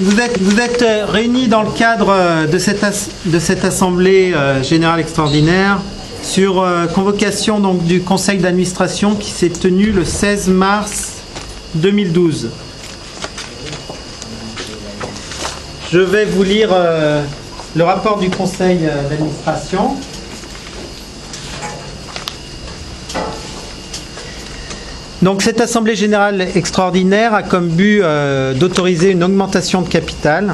Vous êtes réunis dans le cadre de cette assemblée générale extraordinaire sur convocation donc, du conseil d'administration qui s'est tenu le 16 mars 2012. Je vais vous lire le rapport du conseil d'administration. Donc cette assemblée générale extraordinaire a comme but d'autoriser une augmentation de capital,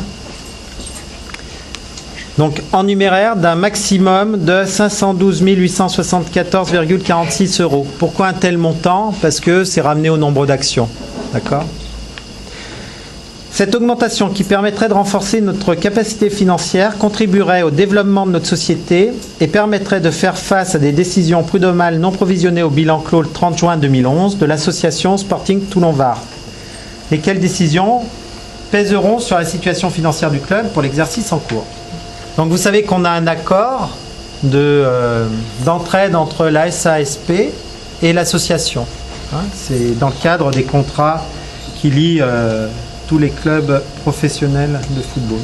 donc en numéraire, d'un maximum de 512 874,46 €. Pourquoi un tel montant? Parce que c'est ramené au nombre d'actions. D'accord ? Cette augmentation qui permettrait de renforcer notre capacité financière contribuerait au développement de notre société et permettrait de faire face à des décisions prud'homales non provisionnées au bilan clos le 30 juin 2011 de l'association Sporting Toulon-Var. Lesquelles décisions pèseront sur la situation financière du club pour l'exercice en cours. Donc vous savez qu'on a un accord d'entraide entre la SASP et l'association. C'est dans le cadre des contrats qui lient tous les clubs professionnels de football.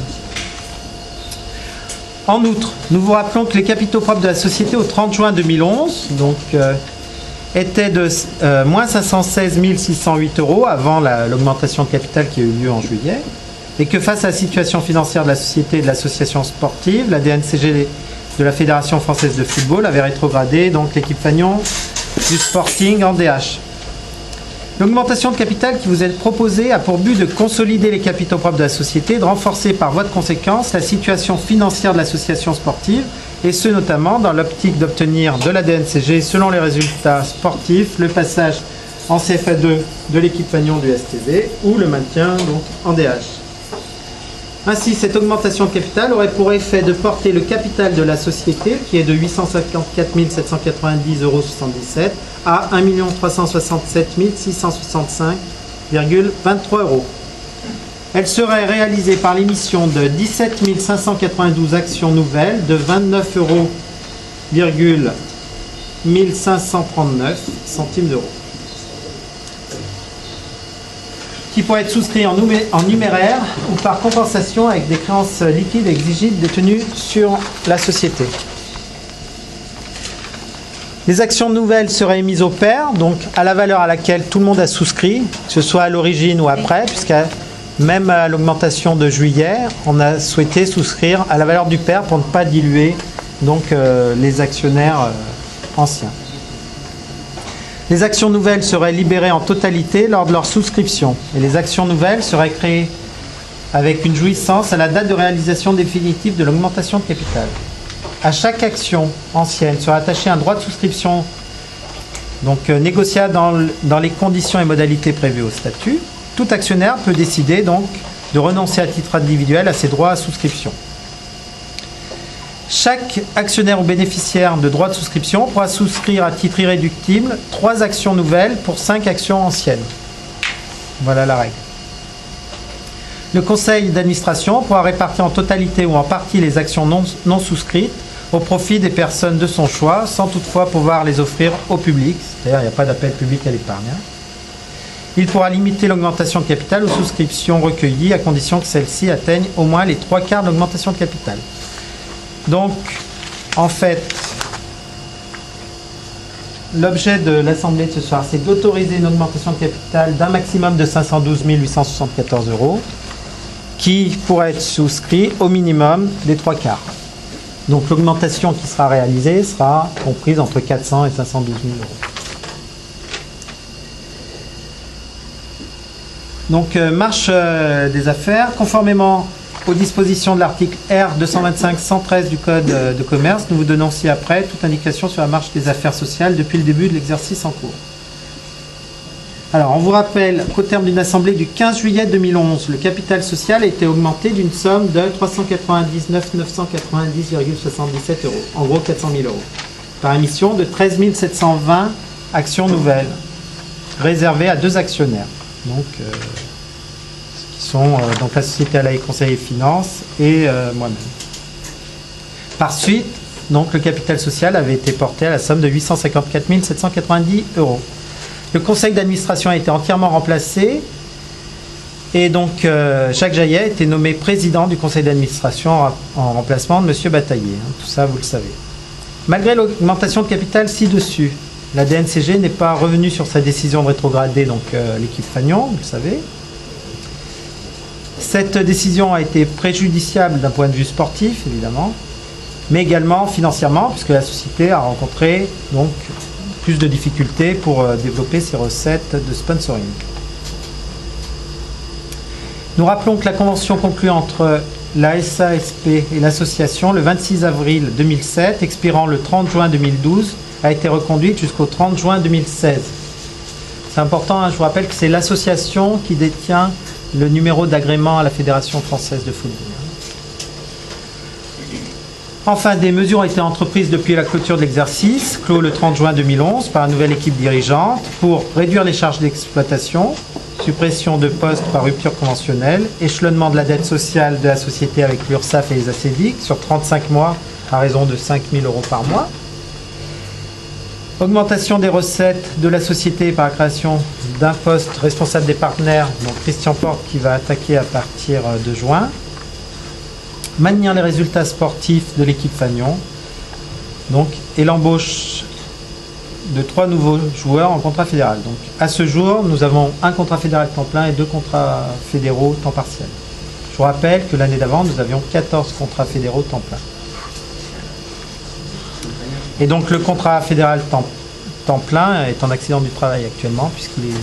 En outre, nous vous rappelons que les capitaux propres de la société au 30 juin 2011 étaient de moins 516 608 € avant l'augmentation de capital qui a eu lieu en juillet, et que face à la situation financière de la société et de l'association sportive, la DNCG de la Fédération française de football avait rétrogradé donc l'équipe Fagnon du Sporting en DH. L'augmentation de capital qui vous est proposée a pour but de consolider les capitaux propres de la société et de renforcer par voie de conséquence la situation financière de l'association sportive, et ce notamment dans l'optique d'obtenir de la DNCG, selon les résultats sportifs, le passage en CFA2 de l'équipe Fagnon du STV ou le maintien donc, en DH. Ainsi, cette augmentation de capital aurait pour effet de porter le capital de la société, qui est de 854 790,77 € à 1 367 665,23 €. Elle serait réalisée par l'émission de 17 592 actions nouvelles de 29 1539 centimes d'euros, qui pourrait être souscrit en numéraire ou par compensation avec des créances liquides exigibles détenues sur la société. Les actions nouvelles seraient émises au pair, donc à la valeur à laquelle tout le monde a souscrit, que ce soit à l'origine ou après, puisque même à l'augmentation de juillet, on a souhaité souscrire à la valeur du pair pour ne pas diluer donc, les actionnaires anciens. Les actions nouvelles seraient libérées en totalité lors de leur souscription, et les actions nouvelles seraient créées avec une jouissance à la date de réalisation définitive de l'augmentation de capital. À chaque action ancienne sera attaché un droit de souscription donc, négociable dans les conditions et modalités prévues au statut. Tout actionnaire peut décider donc de renoncer à titre individuel à ses droits à souscription. Chaque actionnaire ou bénéficiaire de droits de souscription pourra souscrire à titre irréductible 3 actions nouvelles pour 5 actions anciennes. Voilà la règle. Le conseil d'administration pourra répartir en totalité ou en partie les actions non souscrites au profit des personnes de son choix, sans toutefois pouvoir les offrir au public. C'est-à-dire, il n'y a pas d'appel public à l'épargne. Il pourra limiter l'augmentation de capital aux souscriptions recueillies à condition que celles-ci atteignent au moins les 3/4 de l'augmentation de capital. Donc, en fait, l'objet de l'Assemblée de ce soir, c'est d'autoriser une augmentation de capital d'un maximum de 512 874 € qui pourrait être souscrit au minimum des 3/4. Donc, l'augmentation qui sera réalisée sera comprise entre 400 et 512 000 €. Donc, marche des affaires, conformément aux dispositions de l'article R 225-113 du Code de commerce, nous vous donnons ci-après toute indication sur la marche des affaires sociales depuis le début de l'exercice en cours. Alors, on vous rappelle qu'au terme d'une assemblée du 15 juillet 2011, le capital social a été augmenté d'une somme de 399 990,77 €, en gros 400 000 €, par émission de 13 720 actions nouvelles, réservées à 2 actionnaires. Donc, qui sont donc la Société Alaï Conseil et Finances et moi-même. Par suite, donc, le capital social avait été porté à la somme de 854 790 €. Le conseil d'administration a été entièrement remplacé Et donc, Jacques Jaillet a été nommé président du conseil d'administration en remplacement de M. Bataillé. Tout ça, vous le savez. Malgré l'augmentation de capital ci-dessus, la DNCG n'est pas revenue sur sa décision de rétrograder l'équipe Fagnon, vous le savez. Cette décision a été préjudiciable d'un point de vue sportif, évidemment, mais également financièrement, puisque la société a rencontré donc plus de difficultés pour développer ses recettes de sponsoring. Nous rappelons que la convention conclue entre la SASP et l'association le 26 avril 2007, expirant le 30 juin 2012, a été reconduite jusqu'au 30 juin 2016. C'est important, je vous rappelle que c'est l'association qui détient le numéro d'agrément à la Fédération française de football. Enfin, des mesures ont été entreprises depuis la clôture de l'exercice, clos le 30 juin 2011 par la nouvelle équipe dirigeante, pour réduire les charges d'exploitation, suppression de postes par rupture conventionnelle, échelonnement de la dette sociale de la société avec l'URSSAF et les ACEDIC sur 35 mois à raison de 5 000 € par mois, augmentation des recettes de la société par la création d'un poste responsable des partenaires, donc Christian Porte qui va attaquer à partir de juin, maintenir les résultats sportifs de l'équipe Fagnon, et l'embauche de 3 nouveaux joueurs en contrat fédéral. Donc, à ce jour, nous avons un contrat fédéral temps plein et 2 contrats fédéraux temps partiel. Je vous rappelle que l'année d'avant, nous avions 14 contrats fédéraux temps plein. Et donc, le contrat fédéral temps plein est en accident du travail actuellement, puisqu'il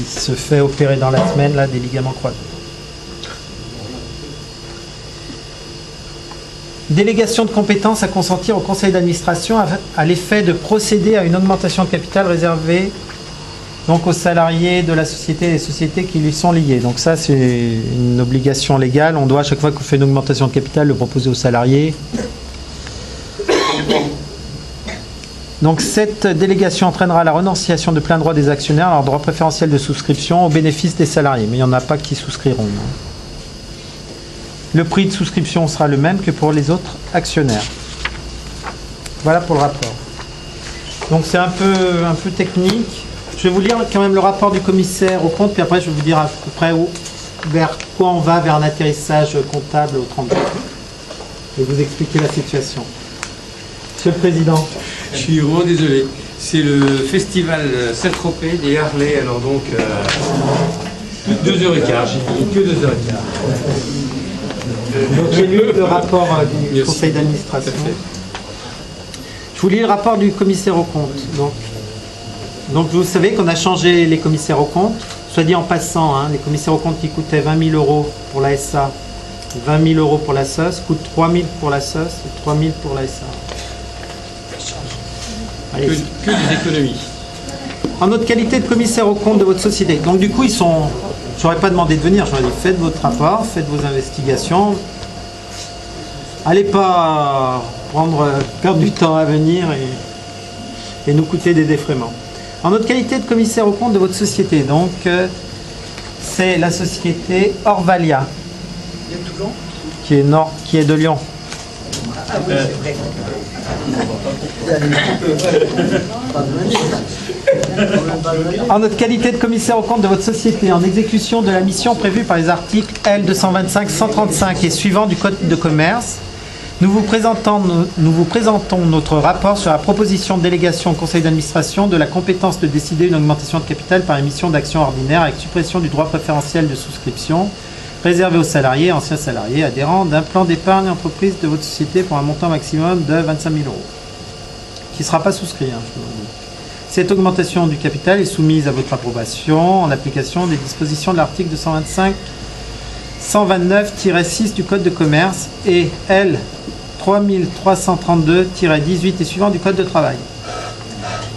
se fait opérer dans la semaine des ligaments croisés. Délégation de compétences à consentir au conseil d'administration à l'effet de procéder à une augmentation de capital réservée aux salariés de la société et des sociétés qui lui sont liées. Donc ça, c'est une obligation légale. On doit, à chaque fois qu'on fait une augmentation de capital, le proposer aux salariés. Donc cette délégation entraînera la renonciation de plein droit des actionnaires à leur droit préférentiel de souscription au bénéfice des salariés. Mais il n'y en a pas qui souscriront. Le prix de souscription sera le même que pour les autres actionnaires. Voilà pour le rapport. Donc c'est un peu technique. Je vais vous lire quand même le rapport du commissaire aux comptes, puis après je vais vous dire à peu près vers quoi on va, vers un atterrissage comptable au 30 jours. Et vous expliquer la situation. Monsieur le Président. Je suis vraiment désolé. C'est le festival Saint-Tropez des Harley, alors donc plus de 2h15, j'ai dit que 2h15. Donc j'ai lu le rapport du conseil d'administration. Je vous lis le rapport du commissaire aux comptes. Donc vous savez qu'on a changé les commissaires aux comptes. Soit dit en passant, les commissaires aux comptes qui coûtaient 20 000 € pour la SA, 20 000 € pour la SOS, coûtent 3 000 pour la SOS et 3 000 pour la SA. Que des économies. En notre qualité de commissaire aux comptes de votre société. Donc du coup, j'aurais pas demandé de venir, j'aurais dit faites votre rapport, faites vos investigations. Allez pas perdre du temps à venir et nous coûter des défraiements. En notre qualité de commissaire aux comptes de votre société, donc c'est la société Orvalia, qui est de Lyon. En notre qualité de commissaire aux comptes de votre société, en exécution de la mission prévue par les articles L225, 135 et suivants du Code de commerce, nous vous présentons notre rapport sur la proposition de délégation au conseil d'administration de la compétence de décider une augmentation de capital par émission d'actions ordinaires avec suppression du droit préférentiel de souscription réservé aux salariés, anciens salariés, adhérents d'un plan d'épargne entreprise de votre société pour un montant maximum de 25 000 €, qui ne sera pas souscrit. Je vous le dis. Cette augmentation du capital est soumise à votre approbation en application des dispositions de l'article 225-129-6 du Code de commerce et L 3332-18 et suivant du Code de travail.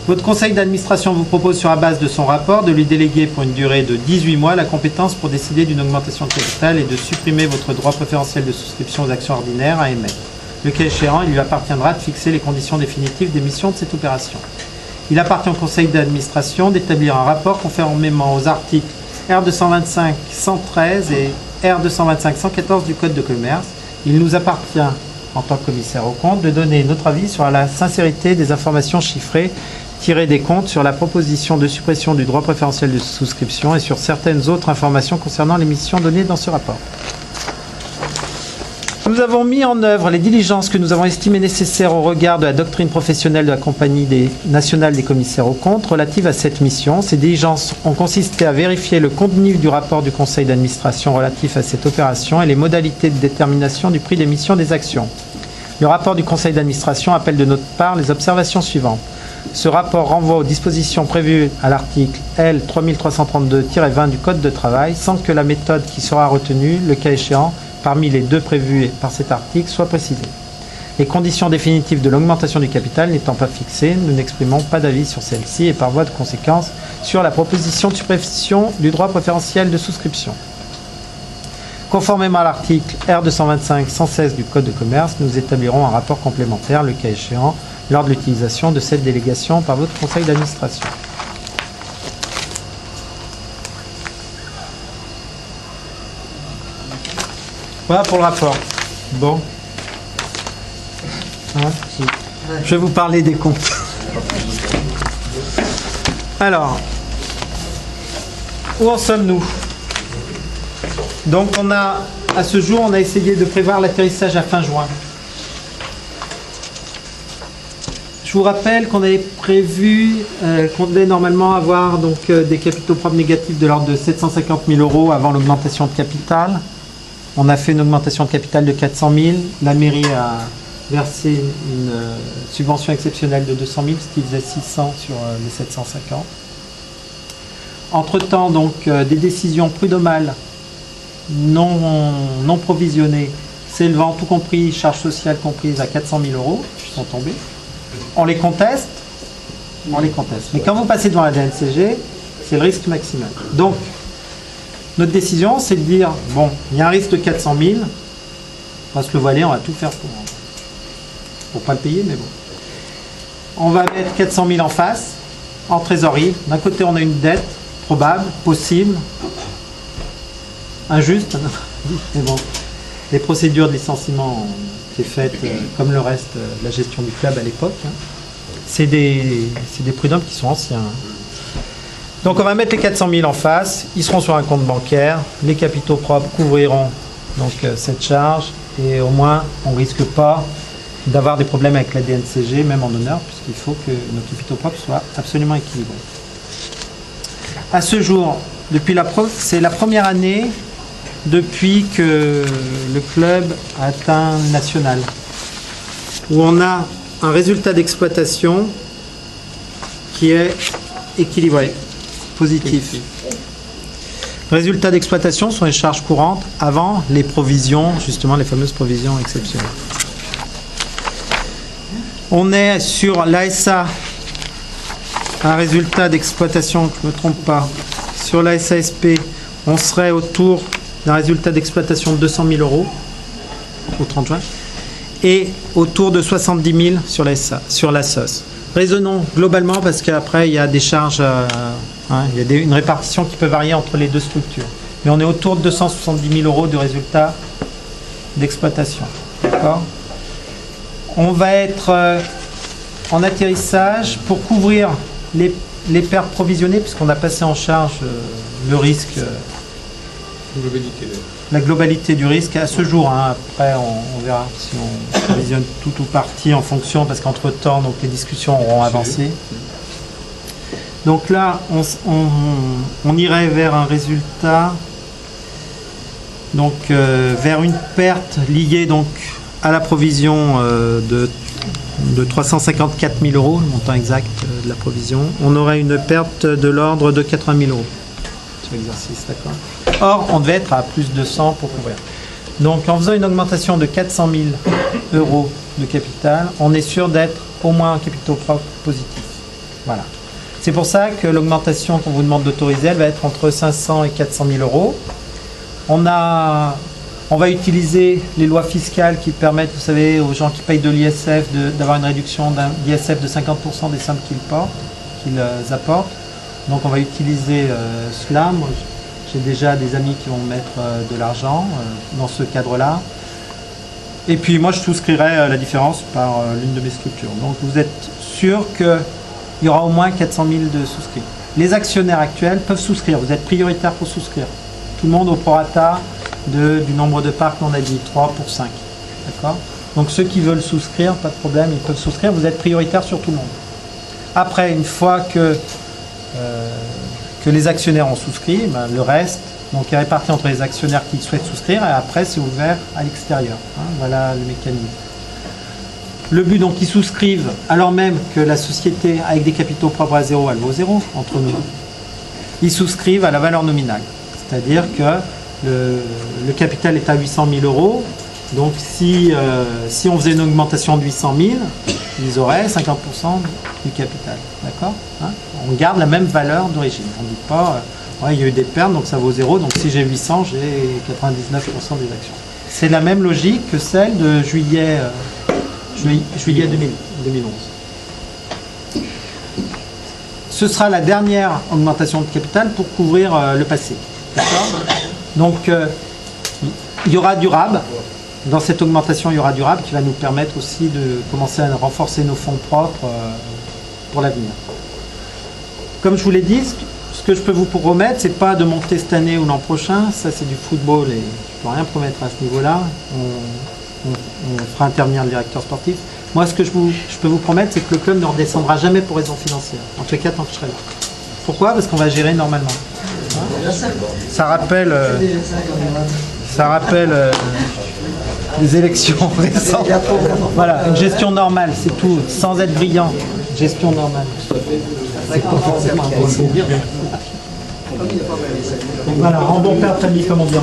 Votre conseil d'administration vous propose, sur la base de son rapport, de lui déléguer pour une durée de 18 mois la compétence pour décider d'une augmentation de capital et de supprimer votre droit préférentiel de souscription aux actions ordinaires à émettre. Le cas échéant, il lui appartiendra de fixer les conditions définitives d'émission de cette opération. Il appartient au conseil d'administration d'établir un rapport conformément aux articles R225-113 et R225-114 du Code de commerce. Il nous appartient, en tant que commissaire aux comptes, de donner notre avis sur la sincérité des informations chiffrées tiré des comptes sur la proposition de suppression du droit préférentiel de souscription et sur certaines autres informations concernant les missions données dans ce rapport. Nous avons mis en œuvre les diligences que nous avons estimées nécessaires au regard de la doctrine professionnelle de la Compagnie nationale des commissaires aux comptes relative à cette mission. Ces diligences ont consisté à vérifier le contenu du rapport du conseil d'administration relatif à cette opération et les modalités de détermination du prix d'émission des actions. Le rapport du conseil d'administration appelle de notre part les observations suivantes. Ce rapport renvoie aux dispositions prévues à l'article L. 3332-20 du Code de travail sans que la méthode qui sera retenue, le cas échéant, parmi les deux prévus par cet article, soit précisée. Les conditions définitives de l'augmentation du capital n'étant pas fixées, nous n'exprimons pas d'avis sur celle-ci et par voie de conséquence sur la proposition de suppression du droit préférentiel de souscription. Conformément à l'article R225-116 du Code de commerce, nous établirons un rapport complémentaire, le cas échéant, lors de l'utilisation de cette délégation par votre conseil d'administration. Voilà pour le rapport. Bon. Je vais vous parler des comptes. Alors, où en sommes-nous? Donc à ce jour, on a essayé de prévoir l'atterrissage à fin juin. Je vous rappelle qu'on avait prévu qu'on devait normalement avoir donc, des capitaux propres négatifs de l'ordre de 750 000 € avant l'augmentation de capital. On a fait une augmentation de capital de 400 000. La mairie a versé une subvention exceptionnelle de 200 000, ce qui faisait 600 sur les 750. Entre-temps, donc, des décisions prud'homales non provisionnées, s'élevant tout compris, charges sociales comprises, à 400 000 € sont tombées. On les conteste. Mais quand vous passez devant la DNCG, c'est le risque maximal. Donc, notre décision, c'est de dire, bon, il y a un risque de 400 000, on va se le voiler, on va tout faire pour pas le payer, mais bon. On va mettre 400 000 en face, en trésorerie. D'un côté, on a une dette probable, possible, injuste, mais bon. Les procédures de licenciement ont été faites comme le reste de la gestion du club à l'époque. C'est des prud'hommes qui sont anciens. Donc on va mettre les 400 000 en face, ils seront sur un compte bancaire, les capitaux propres couvriront donc cette charge et au moins on ne risque pas d'avoir des problèmes avec la DNCG, même en honneur, puisqu'il faut que nos capitaux propres soient absolument équilibrés. À ce jour, c'est la première année depuis que le club a atteint le national, où on a un résultat d'exploitation qui est équilibré. Positif. Résultats d'exploitation sont les charges courantes avant les provisions, justement les fameuses provisions exceptionnelles. On est sur l'ASA, un résultat d'exploitation, je ne me trompe pas, sur la SASP, on serait autour d'un résultat d'exploitation de 200 000 € au 30 juin et autour de 70 000 sur la SOS. Raisonnons globalement parce qu'après il y a des charges, il y a une répartition qui peut varier entre les deux structures. Mais on est autour de 270 000 € de résultats d'exploitation. D'accord ? On va être en atterrissage pour couvrir les pertes provisionnées puisqu'on a passé en charge le risque, la globalité du risque à ce jour. Après, on verra si on provisionne tout ou partie en fonction, parce qu'entre-temps, donc, les discussions auront avancé. Donc là, on irait vers un résultat, donc vers une perte liée donc, à la provision de 354 000 €, le montant exact de la provision. On aurait une perte de l'ordre de 80 000 € sur l'exercice, d'accord. Or, on devait être à plus de 100 pour couvrir. Donc, en faisant une augmentation de 400 000 € de capital, on est sûr d'être au moins un capitaux propres positif. Voilà. C'est pour ça que l'augmentation qu'on vous demande d'autoriser, elle va être entre 500 et 400 000 €. On va utiliser les lois fiscales qui permettent, vous savez, aux gens qui payent de l'ISF d'avoir une réduction d'ISF de 50% des sommes qu'ils apportent. Donc, on va utiliser cela. Moi, j'ai déjà des amis qui vont mettre de l'argent dans ce cadre-là. Et puis moi, je souscrirai la différence par l'une de mes structures. Donc vous êtes sûr que il y aura au moins 400 000 de souscrits. Les actionnaires actuels peuvent souscrire, vous êtes prioritaire pour souscrire. Tout le monde au prorata du nombre de parts qu'on a dit, 3 pour 5. D'accord? Donc ceux qui veulent souscrire, pas de problème, ils peuvent souscrire, vous êtes prioritaire sur tout le monde. Après, une fois que les actionnaires ont souscrit, ben, le reste donc, est réparti entre les actionnaires qui souhaitent souscrire et après c'est ouvert à l'extérieur. Hein, voilà le mécanisme. Le but, donc, ils souscrivent alors même que la société, avec des capitaux propres à zéro, elle vaut zéro entre nous. Ils souscrivent à la valeur nominale. C'est-à-dire que le capital est à 800 000 euros. Donc, si on faisait une augmentation de 800 000, ils auraient 50% du capital. D'accord, hein? On garde la même valeur d'origine. On ne dit pas, ouais, il y a eu des pertes, donc ça vaut zéro. Donc, si j'ai 800, j'ai 99% des actions. C'est la même logique que celle de juillet 2011. Ce sera la dernière augmentation de capital pour couvrir le passé. Donc, il y aura du RAB. Dans cette augmentation, il y aura du RAB qui va nous permettre aussi de commencer à renforcer nos fonds propres pour l'avenir. Comme je vous l'ai dit, ce que je peux vous promettre, c'est pas de monter cette année ou l'an prochain. Ça, c'est du football et je ne peux rien promettre à ce niveau-là. On fera intervenir le directeur sportif. Moi, ce que je peux vous promettre, c'est que le club ne redescendra jamais pour raison financière. En tout cas, tant que je serai là. Pourquoi? Parce qu'on va gérer normalement. Hein? Ça rappelle les élections récentes. Voilà, une gestion normale, c'est tout, sans être brillant. Gestion normale. Donc voilà, en bon père de famille, comme on dit.